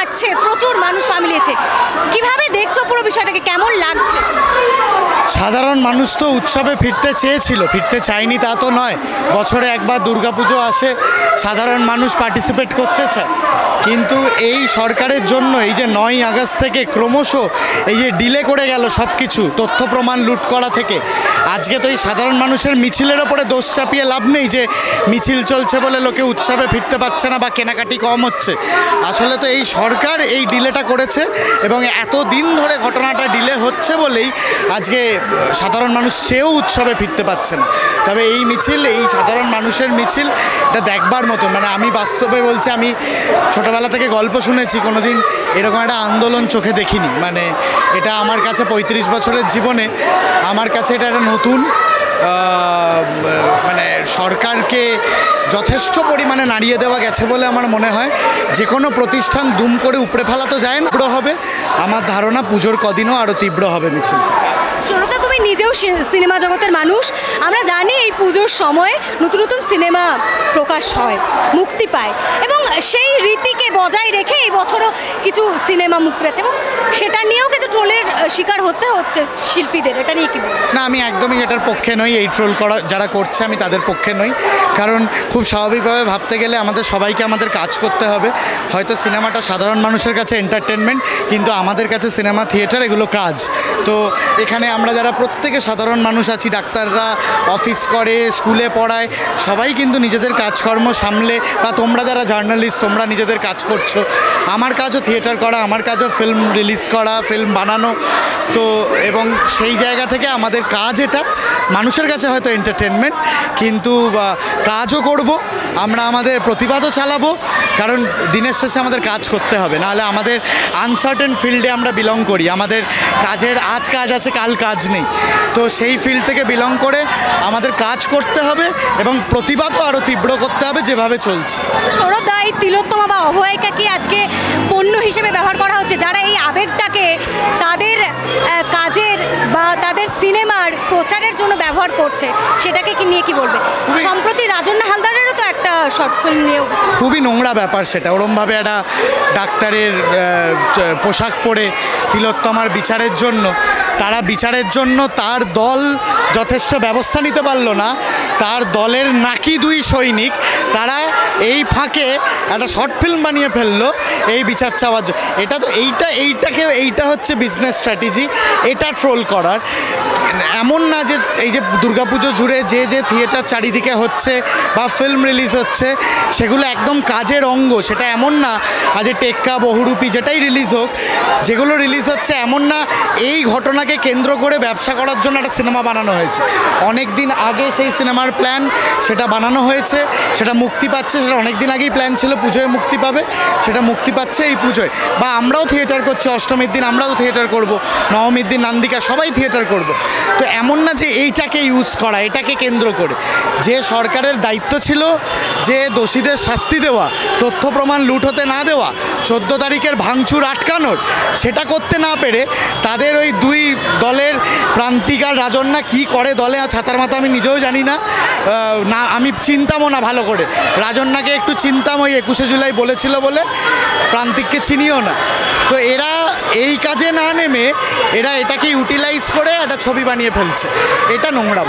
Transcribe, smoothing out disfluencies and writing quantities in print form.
যাচ্ছে, প্রচুর মানুষ পা মিলিয়েছে। কিভাবে দেখছো পুরো বিষয়টাকে, কেমন লাগছে? সাধারণ মানুষ তো উৎসবে ফিরতে চেয়েছিল, ফিরতে চায়নি তা তো নয়। বছরে একবার দুর্গাপুজো আসে, সাধারণ মানুষ পার্টিসিপেট করতে চায়, কিন্তু এই সরকারের জন্য এই যে 9ই আগস্ট থেকে ক্রমশ এই যে ডিলে করে গেল সব কিছু, তথ্য প্রমাণ লুট করা থেকে আজকে তো এই সাধারণ মানুষের মিছিলের ওপরে দোষ চাপিয়ে লাভ নেই যে মিছিল চলছে বলে লোকে উৎসবে ফিরতে পারছে না বা কেনাকাটি কম হচ্ছে। আসলে তো এই সরকার এই ডিলেটা করেছে এবং এত দিন ধরে ঘটনাটা ডিলে হচ্ছে বলেই আজকে সাধারণ মানুষ চেয়েও উৎসবে ফিরতে পারছে না। তবে এই মিছিল, এই সাধারণ মানুষের মিছিল, এটা দেখবার মতো। মানে আমি বাস্তবে বলছি, আমি ছোটোবেলা থেকে গল্প শুনেছি, কোনোদিন এরকম একটা আন্দোলন চোখে দেখিনি। মানে এটা আমার কাছে 35 বছরের জীবনে আমার কাছে এটা একটা নতুন, মানে সরকারকে যথেষ্ট পরিমাণে নাড়িয়ে দেওয়া গেছে বলে আমার মনে হয়। যে কোনো প্রতিষ্ঠান দুম করে উপড়ে ফেলা তো যায় না, তীব্র হবে। আমার ধারণা পুজোর কদিনও আরও তীব্র হবে মিছিল। শ্রোতা, তুমি নিজেও সিনেমা জগতের মানুষ, আমরা জানি এই পুজোর সময় নতুন নতুন সিনেমা প্রকাশ হয়, মুক্তি পায়, এবং সেই রীতিকে বজায় রেখে এই বছরও কিছু সিনেমা মুক্তি পাচ্ছে এবং সেটা নিয়েও কিন্তু ট্রোলের শিকার হতে হচ্ছে শিল্পীদের। এটা নিয়ে কি বলবো? না, আমি একদমই এটার পক্ষে নই। এই ট্রোল করা যারা করছে আমি তাদের পক্ষে নই, কারণ খুব স্বাভাবিকভাবে ভাবতে গেলে আমাদের সবাইকে আমাদের কাজ করতে হবে। হয়তো সিনেমাটা সাধারণ মানুষের কাছে এন্টারটেনমেন্ট, কিন্তু আমাদের কাছে সিনেমা, থিয়েটার এগুলো কাজ। তো এখানে আমরা যারা প্রত্যেকে সাধারণ মানুষ আছি, ডাক্তাররা অফিস করে, স্কুলে পড়ায়, সবাই কিন্তু নিজেদের কাজকর্ম সামলে, বা তোমরা যারা জার্নালিস্ট তোমরা নিজেদের কাজ করছো। আমার কাজও থিয়েটার করা, আমার কাজও ফিল্ম রিলিজ করা, ফিল্ম বানানো। তো এবং সেই জায়গা থেকে আমাদের কাজ এটা মানুষের কাছে হয়তো এন্টারটেনমেন্ট, কিন্তু কাজও করব আমরা, আমাদের প্রতিবাদও চালাবো, কারণ দিনের শেষে আমাদের কাজ করতে হবে। নাহলে আমাদের আনসার্টেন ফিল্ডে আমরা বিলং করি, আমাদের কাজের আজ কাজ আছে কাল কাজ নেই। তো সেই ফিল্ড থেকে বিলং করে আমাদের কাজ করতে হবে এবং প্রতিবাদও আরও তীব্র করতে হবে যেভাবে চলছে। সৌরভ দা, এই তিলোত্তমা বা অভয়াকে কি আজকে পণ্য হিসেবে ব্যবহার করা হচ্ছে? যারা এই আবেগটাকে তাদের কাজের বা তাদের সিনেমার প্রচারের জন্য ব্যবহার করছে, সেটাকে কি নিয়ে কি বলবে? সম্প্রতি রাজন্না হালদারেরও তো একটা শর্ট ফিল্ম নিয়েও খুবই নোংরা ব্যাপার সেটা। ওরমভাবে একটা ডাক্তারের পোশাক পরে তিলোত্তমার বিচারের জন্য, তারা বিচারের জন্য তার দল যথেষ্ট ব্যবস্থা নিতে পারলো না, তার দলের নাকি 2 সৈনিক তারা এই ফাঁকে একটা শর্ট ফিল্ম বানিয়ে ফেললো এই বিচার চাওয়ার জন্য। এটা তো এইটা হচ্ছে বিজনেস স্ট্র্যাটেজি, এটা ট্রোল করার। এমন না যে এই যে দুর্গাপুজো জুড়ে যে থিয়েটার চারিদিকে হচ্ছে বা ফিল্ম রিলিজ হচ্ছে সেগুলো একদম কাজের অঙ্গ, সেটা এমন না। আজ টেক্কা, বহুরূপী যেটাই রিলিজ হোক, যেগুলো রিলিজ হচ্ছে এমন না এই ঘটনাকে কেন্দ্র করে ব্যবসা করার জন্য একটা সিনেমা বানানো হয়েছে। অনেক দিন আগে সেই সিনেমার প্ল্যান, সেটা বানানো হয়েছে, সেটা মুক্তি পাচ্ছে, সেটা অনেক দিন আগেই প্ল্যান ছিল পুজোয় মুক্তি পাবে, সেটা মুক্তি পাচ্ছে এই পুজোয়। বা আমরাও থিয়েটার করছি, অষ্টমীর দিন আমরাও থিয়েটার করব, নবমীর দিন নান্দিকা, সবাই থিয়েটার করব। তো এমন না যে এইটাকে ইউজ করা, এটাকে কেন্দ্র করে। যে সরকারের দায়িত্ব ছিল যে দোষীদের শাস্তি দেওয়া, তথ্য প্রমাণ লুট হতে না দেওয়া, 14 তারিখের ভাঙচুর আটকানোর, সেটা করতে না পেরে তাদের ওই 2 দলের প্রান্তিকার রাজন্না কি করে দলে ছাতার মাথা আমি নিজেও জানি না, আমি চিনতামও না ভালো করে। রাজন্নাকে একটু চিনতাম, ওই 21শে জুলাই বলেছিল বলে, প্রান্তিককে চিনিও না। তো এরা এই কাজে না নেমে এরা এটাকে ইউটিলাইজ করে একটা ছবি বানিয়ে ফেলছে, এটা নোংরাম।